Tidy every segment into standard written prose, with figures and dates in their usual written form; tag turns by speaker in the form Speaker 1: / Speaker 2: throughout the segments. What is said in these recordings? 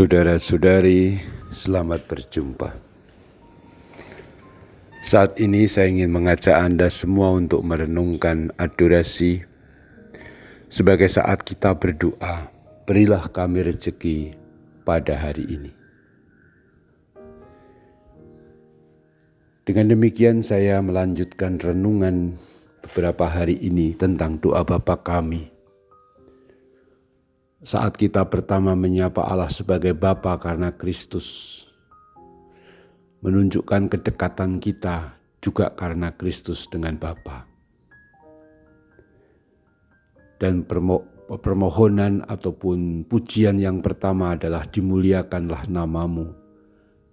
Speaker 1: Saudara-saudari, selamat berjumpa. Saat ini saya ingin mengajak Anda semua untuk merenungkan adorasi sebagai saat kita berdoa, berilah kami rezeki pada hari ini. Dengan demikian saya melanjutkan renungan beberapa hari ini tentang doa Bapa kami. Saat kita pertama menyapa Allah sebagai Bapa karena Kristus, menunjukkan kedekatan kita juga karena Kristus dengan Bapa. Dan permohonan ataupun pujian yang pertama adalah dimuliakanlah namamu,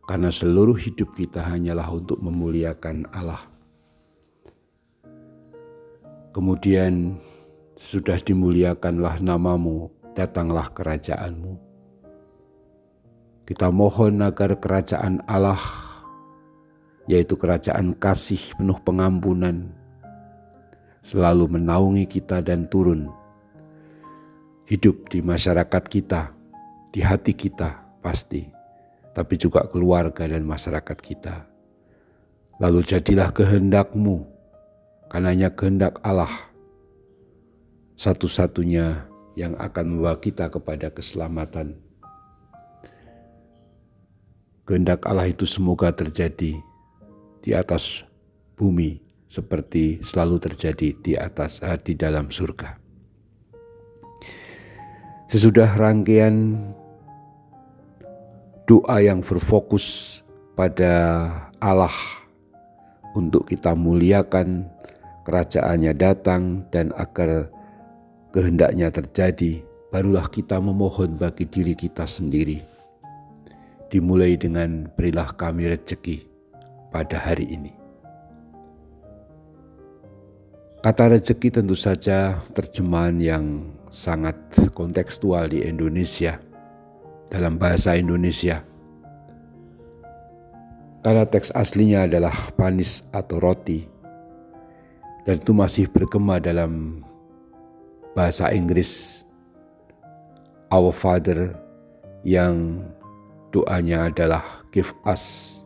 Speaker 1: karena seluruh hidup kita hanyalah untuk memuliakan Allah. Kemudian sudah dimuliakanlah namamu, datanglah kerajaanmu. Kita mohon agar kerajaan Allah, yaitu kerajaan kasih penuh pengampunan, selalu menaungi kita dan turun hidup di masyarakat kita, di hati kita pasti, tapi juga keluarga dan masyarakat kita. Lalu jadilah kehendak-Mu, karena hanya kehendak Allah satu-satunya yang akan membawa kita kepada keselamatan. Kehendak Allah itu semoga terjadi di atas bumi seperti selalu terjadi di dalam surga. Sesudah rangkaian doa yang berfokus pada Allah untuk kita muliakan, kerajaannya datang dan agar kehendaknya terjadi, barulah kita memohon bagi diri kita sendiri. Dimulai dengan berilah kami rezeki pada hari ini. Kata rezeki tentu saja terjemahan yang sangat kontekstual di Indonesia, dalam bahasa Indonesia. Karena teks aslinya adalah panis atau roti, dan itu masih bergema dalam bahasa Inggris, Our Father, yang doanya adalah give us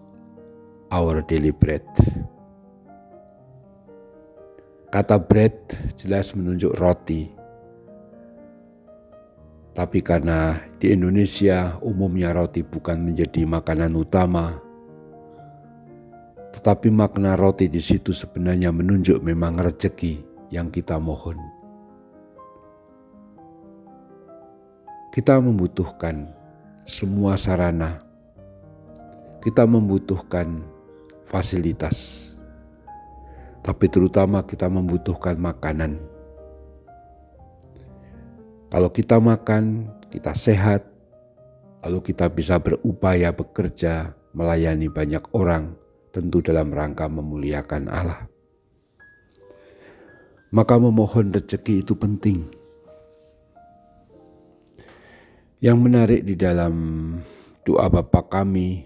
Speaker 1: our daily bread. Kata bread jelas menunjuk roti. Tapi karena di Indonesia umumnya roti bukan menjadi makanan utama, tetapi makna roti di situ sebenarnya menunjuk memang rezeki yang kita mohon. Kita membutuhkan semua sarana, kita membutuhkan fasilitas, tapi terutama kita membutuhkan makanan. Kalau kita makan, kita sehat, lalu kita bisa berupaya bekerja, melayani banyak orang, tentu dalam rangka memuliakan Allah. Maka memohon rezeki itu penting. Yang menarik di dalam doa Bapa kami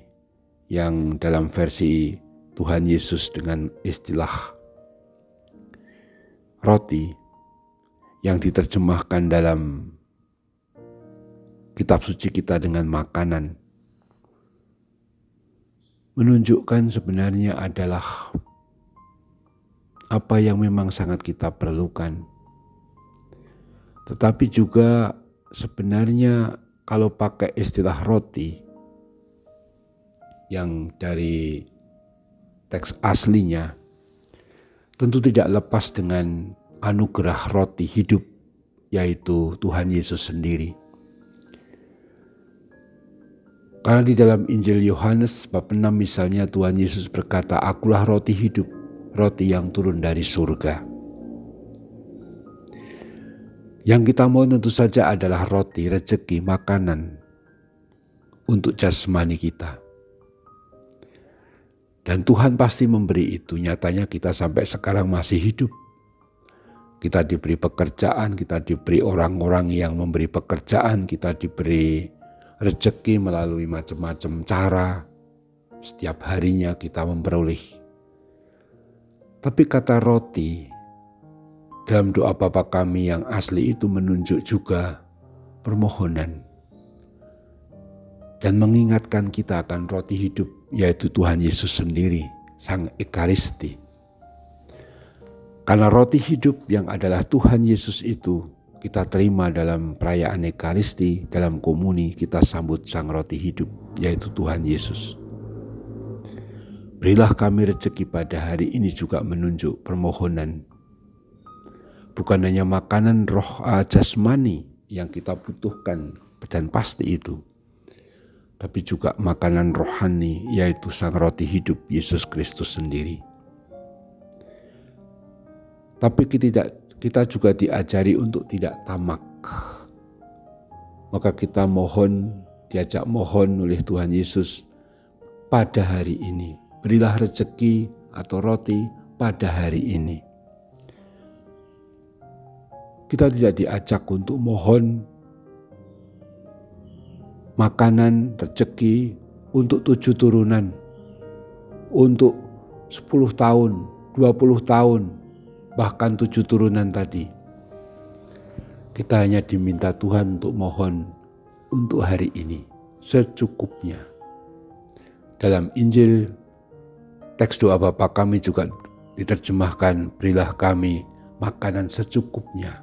Speaker 1: yang dalam versi Tuhan Yesus dengan istilah roti yang diterjemahkan dalam kitab suci kita dengan makanan, menunjukkan sebenarnya adalah apa yang memang sangat kita perlukan. Tetapi juga sebenarnya kalau pakai istilah roti yang dari teks aslinya, tentu tidak lepas dengan anugerah roti hidup, yaitu Tuhan Yesus sendiri. Karena di dalam Injil Yohanes bab 6 misalnya Tuhan Yesus berkata, "Akulah roti hidup, roti yang turun dari surga." Yang kita mau tentu saja adalah roti, rezeki, makanan untuk jasmani kita. Dan Tuhan pasti memberi itu, nyatanya kita sampai sekarang masih hidup. Kita diberi pekerjaan, kita diberi orang-orang yang memberi pekerjaan, kita diberi rezeki melalui macam-macam cara. Setiap harinya kita memperoleh. Tapi kata roti dalam doa Bapa kami yang asli itu menunjuk juga permohonan. dan mengingatkan kita akan roti hidup, yaitu Tuhan Yesus sendiri, Sang Ekaristi. Karena roti hidup yang adalah Tuhan Yesus itu kita terima dalam perayaan Ekaristi, dalam komuni kita sambut Sang Roti Hidup, yaitu Tuhan Yesus. Berilah kami rezeki pada hari ini juga menunjuk permohonan. Bukan hanya makanan roh jasmani yang kita butuhkan dan pasti itu, tapi juga makanan rohani, yaitu Sang Roti Hidup Yesus Kristus sendiri. Tapi kita juga diajari untuk tidak tamak. Maka kita diajak mohon oleh Tuhan Yesus pada hari ini. Berilah rezeki atau roti pada hari ini. Kita tidak diajak untuk mohon makanan, rezeki untuk 7 turunan, untuk 10 tahun, 20 tahun, bahkan 7 turunan tadi. Kita hanya diminta Tuhan untuk mohon untuk hari ini, secukupnya. Dalam Injil, teks doa Bapa kami juga diterjemahkan, berilah kami makanan secukupnya.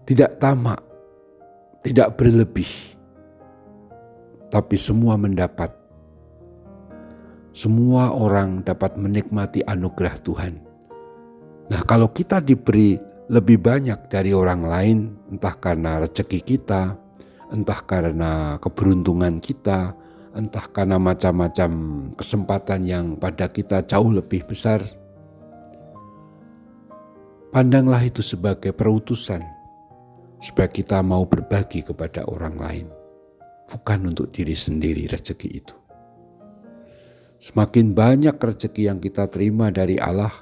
Speaker 1: Tidak tamak, tidak berlebih, tapi semua mendapat. Semua orang dapat menikmati anugerah Tuhan. Nah, kalau kita diberi lebih banyak dari orang lain, entah karena rezeki kita, entah karena keberuntungan kita, entah karena macam-macam kesempatan yang pada kita jauh lebih besar, pandanglah itu sebagai perutusan supaya kita mau berbagi kepada orang lain, bukan untuk diri sendiri rezeki itu. Semakin banyak rezeki yang kita terima dari Allah,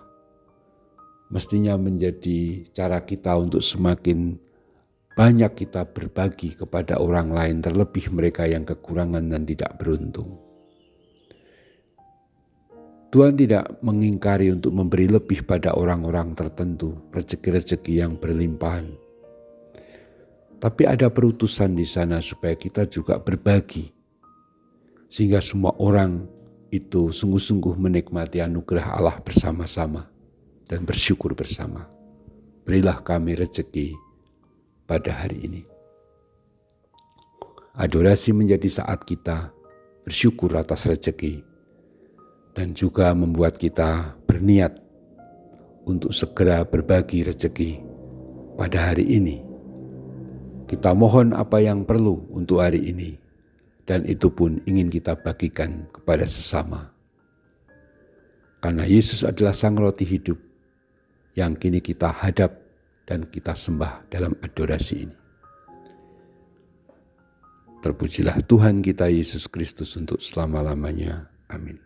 Speaker 1: mestinya menjadi cara kita untuk semakin banyak kita berbagi kepada orang lain, terlebih mereka yang kekurangan dan tidak beruntung. Tuhan tidak mengingkari untuk memberi lebih pada orang-orang tertentu, rezeki-rezeki yang berlimpahan. Tapi ada perutusan di sana supaya kita juga berbagi, sehingga semua orang itu sungguh-sungguh menikmati anugerah Allah bersama-sama dan bersyukur bersama. Berilah kami rezeki pada hari ini. Adorasi menjadi saat kita bersyukur atas rezeki dan juga membuat kita berniat untuk segera berbagi rezeki pada hari ini. Kita mohon apa yang perlu untuk hari ini, dan itu pun ingin kita bagikan kepada sesama. Karena Yesus adalah Sang Roti Hidup yang kini kita hadap dan kita sembah dalam adorasi ini. Terpujilah Tuhan kita Yesus Kristus untuk selama-lamanya. Amin.